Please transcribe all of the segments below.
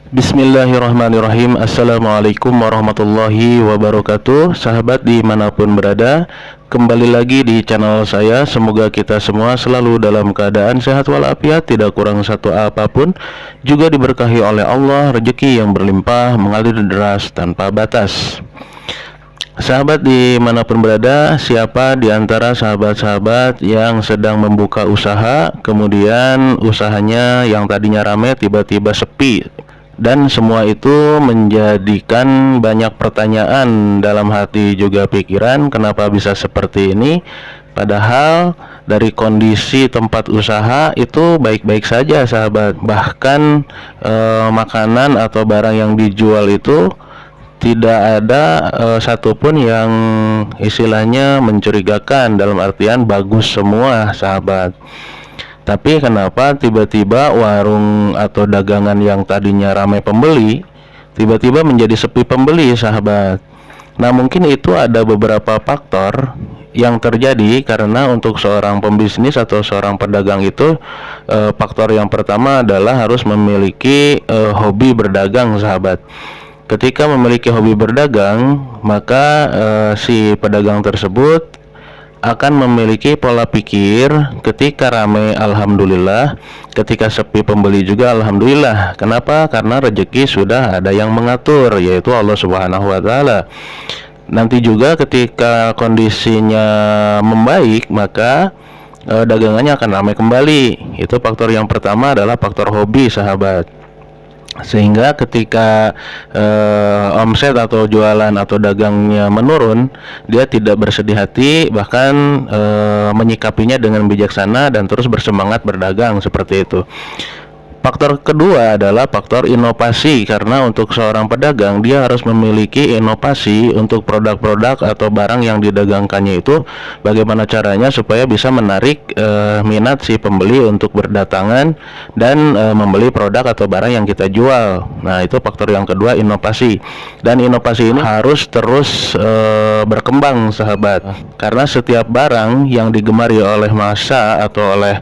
Bismillahirrahmanirrahim. Assalamualaikum warahmatullahi wabarakatuh. Sahabat dimanapun berada, kembali lagi di channel saya. Semoga kita semua selalu dalam keadaan sehat walafiat, tidak kurang satu apapun, juga diberkahi oleh Allah, rezeki yang berlimpah, mengalir deras tanpa batas. Sahabat dimanapun berada, siapa di antara sahabat-sahabat yang sedang membuka usaha, kemudian usahanya yang tadinya ramai tiba-tiba sepi, dan semua itu menjadikan banyak pertanyaan dalam hati juga pikiran, kenapa bisa seperti ini? Padahal dari kondisi tempat usaha itu baik-baik saja sahabat. Bahkan makanan atau barang yang dijual itu tidak ada satupun yang istilahnya mencurigakan, dalam artian bagus semua sahabat. Tapi kenapa tiba-tiba warung atau dagangan yang tadinya ramai pembeli tiba-tiba menjadi sepi pembeli sahabat? Nah, mungkin itu ada beberapa faktor yang terjadi karena untuk seorang pembisnis atau seorang pedagang itu faktor yang pertama adalah harus memiliki hobi berdagang sahabat. Ketika memiliki hobi berdagang, maka si pedagang tersebut akan memiliki pola pikir ketika ramai alhamdulillah, ketika sepi pembeli juga alhamdulillah. Kenapa? Karena rezeki sudah ada yang mengatur, yaitu Allah Subhanahu wa taala. Nanti juga ketika kondisinya membaik, maka dagangannya akan ramai kembali. Itu faktor yang pertama adalah faktor hobi sahabat. Sehingga ketika omset atau jualan atau dagangnya menurun, dia tidak bersedih hati, bahkan menyikapinya dengan bijaksana dan terus bersemangat berdagang seperti itu. Faktor kedua adalah faktor inovasi, karena untuk seorang pedagang dia harus memiliki inovasi untuk produk-produk atau barang yang didagangkannya itu, bagaimana caranya supaya bisa menarik minat si pembeli untuk berdatangan dan membeli produk atau barang yang kita jual. Nah, itu faktor yang kedua, inovasi. Dan inovasi ini harus terus berkembang sahabat, karena setiap barang yang digemari oleh massa atau oleh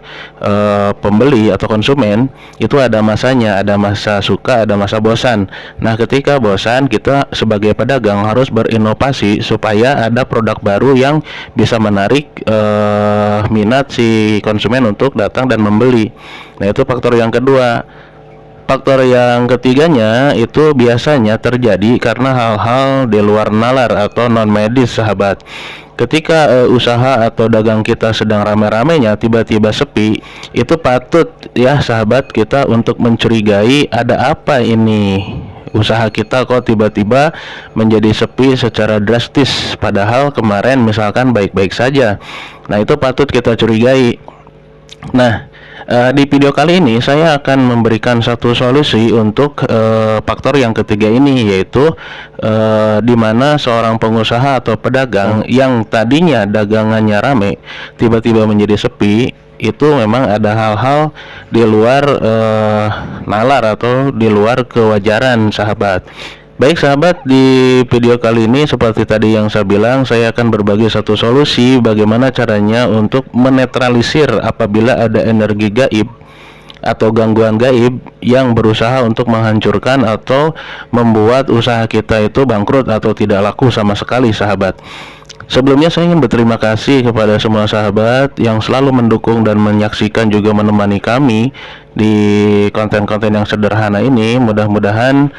pembeli atau konsumen itu ada masanya, ada masa suka, ada masa bosan. Nah, ketika bosan, kita sebagai pedagang harus berinovasi supaya ada produk baru yang bisa menarik minat si konsumen untuk datang dan membeli. Nah, itu faktor yang kedua. Faktor yang ketiganya itu biasanya terjadi karena hal-hal di luar nalar atau non medis sahabat. Ketika usaha atau dagang kita sedang rame-ramenya tiba-tiba sepi, itu patut ya sahabat kita untuk mencurigai, ada apa ini? Usaha kita kok tiba-tiba menjadi sepi secara drastis, padahal kemarin misalkan baik-baik saja. Nah, itu patut kita curigai. Nah, di video kali ini saya akan memberikan satu solusi untuk faktor yang ketiga ini, yaitu di mana seorang pengusaha atau pedagang yang tadinya dagangannya rame tiba-tiba menjadi sepi, itu memang ada hal-hal di luar nalar atau di luar kewajaran sahabat. Baik sahabat, di video kali ini seperti tadi yang saya bilang, saya akan berbagi satu solusi bagaimana caranya untuk menetralisir apabila ada energi gaib atau gangguan gaib yang berusaha untuk menghancurkan atau membuat usaha kita itu bangkrut atau tidak laku sama sekali sahabat. Sebelumnya saya ingin berterima kasih kepada semua sahabat yang selalu mendukung dan menyaksikan juga menemani kami di konten-konten yang sederhana ini. Mudah-mudahan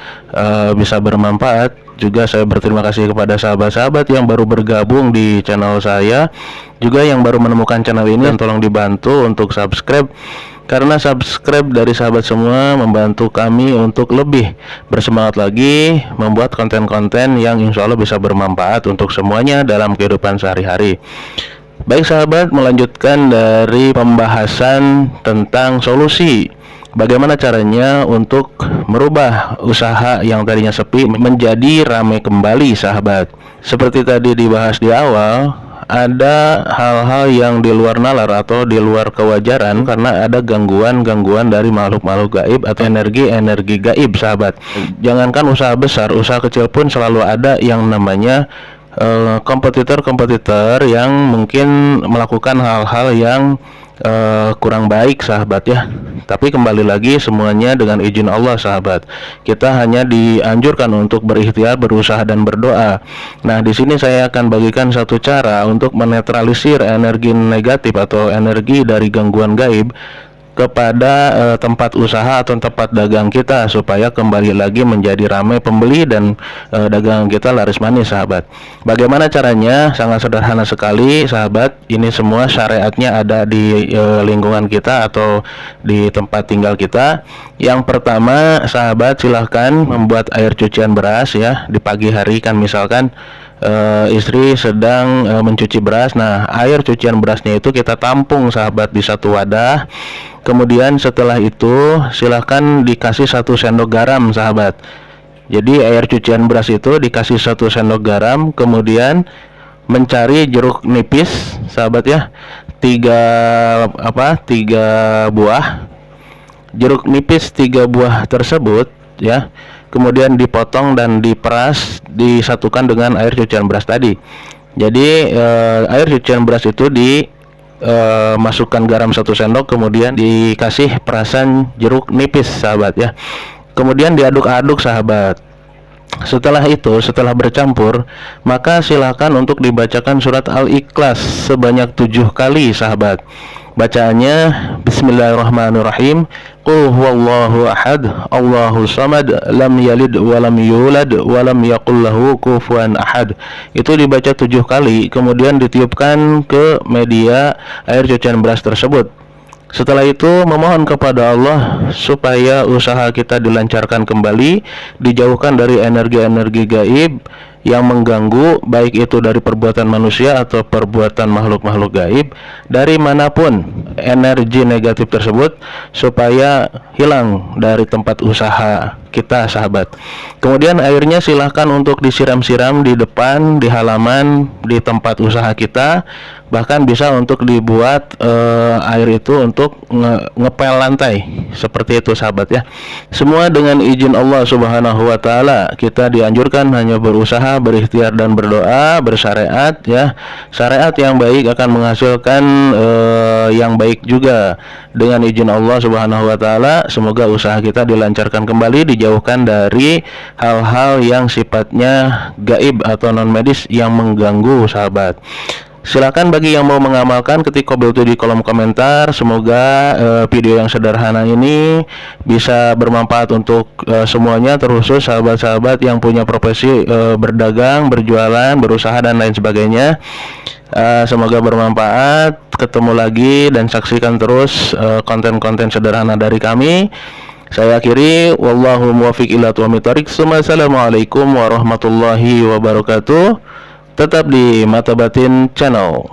bisa bermanfaat. Juga saya berterima kasih kepada sahabat-sahabat yang baru bergabung di channel saya, juga yang baru menemukan channel ini, dan tolong dibantu untuk subscribe, karena subscribe dari sahabat semua membantu kami untuk lebih bersemangat lagi membuat konten-konten yang insya Allah bisa bermanfaat untuk semuanya dalam kehidupan sehari-hari. Baik sahabat, melanjutkan dari pembahasan tentang solusi bagaimana caranya untuk merubah usaha yang tadinya sepi menjadi ramai kembali sahabat. Seperti tadi dibahas di awal, ada hal-hal yang di luar nalar atau di luar kewajaran karena ada gangguan-gangguan dari makhluk-makhluk gaib atau energi-energi gaib sahabat. Jangankan usaha besar, usaha kecil pun selalu ada yang namanya kompetitor-kompetitor yang mungkin melakukan hal-hal yang kurang baik sahabat ya. Tapi kembali lagi semuanya dengan izin Allah sahabat. Kita hanya dianjurkan untuk berikhtiar, berusaha dan berdoa. Nah, di sini saya akan bagikan satu cara untuk menetralisir energi negatif atau energi dari gangguan gaib kepada tempat usaha atau tempat dagang kita, supaya kembali lagi menjadi ramai pembeli dan dagangan kita laris manis sahabat. Bagaimana caranya? Sangat sederhana sekali sahabat. Ini semua syariatnya ada di lingkungan kita atau di tempat tinggal kita. Yang pertama sahabat, silahkan membuat air cucian beras ya. Di pagi hari kan misalkan istri sedang mencuci beras. Nah, air cucian berasnya itu kita tampung sahabat di satu wadah. Kemudian setelah itu silahkan dikasih 1 sendok garam sahabat. Jadi air cucian beras itu dikasih 1 sendok garam. Kemudian mencari jeruk nipis sahabat ya, 3 buah jeruk nipis, 3 buah tersebut ya. Kemudian dipotong dan diperas, disatukan dengan air cucian beras tadi. Jadi air cucian beras itu masukkan garam 1 sendok, kemudian dikasih perasan jeruk nipis sahabat ya. Kemudian diaduk-aduk sahabat. Setelah itu, setelah bercampur, maka silakan untuk dibacakan surat Al-Ikhlas sebanyak 7 kali sahabat. Bacaannya Bismillahirrahmanirrahim. Qul huwallahu ahad, Allahu samad, lam yalid walam yulad walam yakul lahu kufuwan ahad. Itu dibaca 7 kali, kemudian ditiupkan ke media air cucian beras tersebut. Setelah itu memohon kepada Allah supaya usaha kita dilancarkan kembali, dijauhkan dari energi-energi gaib yang mengganggu, baik itu dari perbuatan manusia atau perbuatan makhluk-makhluk gaib, dari manapun energi negatif tersebut, supaya hilang dari tempat usaha kita sahabat. Kemudian airnya silahkan untuk disiram-siram di depan, di halaman, di tempat usaha kita. Bahkan bisa untuk dibuat air itu untuk ngepel lantai, seperti itu sahabat ya. Semua dengan izin Allah Subhanahu wa taala. Kita dianjurkan hanya berusaha, berikhtiar dan berdoa, bersyariat ya. Syariat yang baik akan menghasilkan yang baik juga. Dengan izin Allah Subhanahu wa taala, semoga usaha kita dilancarkan kembali, dijauhkan dari hal-hal yang sifatnya gaib atau non medis yang mengganggu sahabat. Silakan bagi yang mau mengamalkan, ketik Qabil itu di kolom komentar. Semoga video yang sederhana ini bisa bermanfaat untuk semuanya, terkhusus sahabat-sahabat yang punya profesi berdagang, berjualan, berusaha dan lain sebagainya. Semoga bermanfaat. Ketemu lagi dan saksikan terus konten-konten sederhana dari kami. Saya akhiri, wallahu muwaffiq ila aqwamit thoriq. Assalamualaikum warahmatullahi wabarakatuh. Tetap di Mata Batin Channel.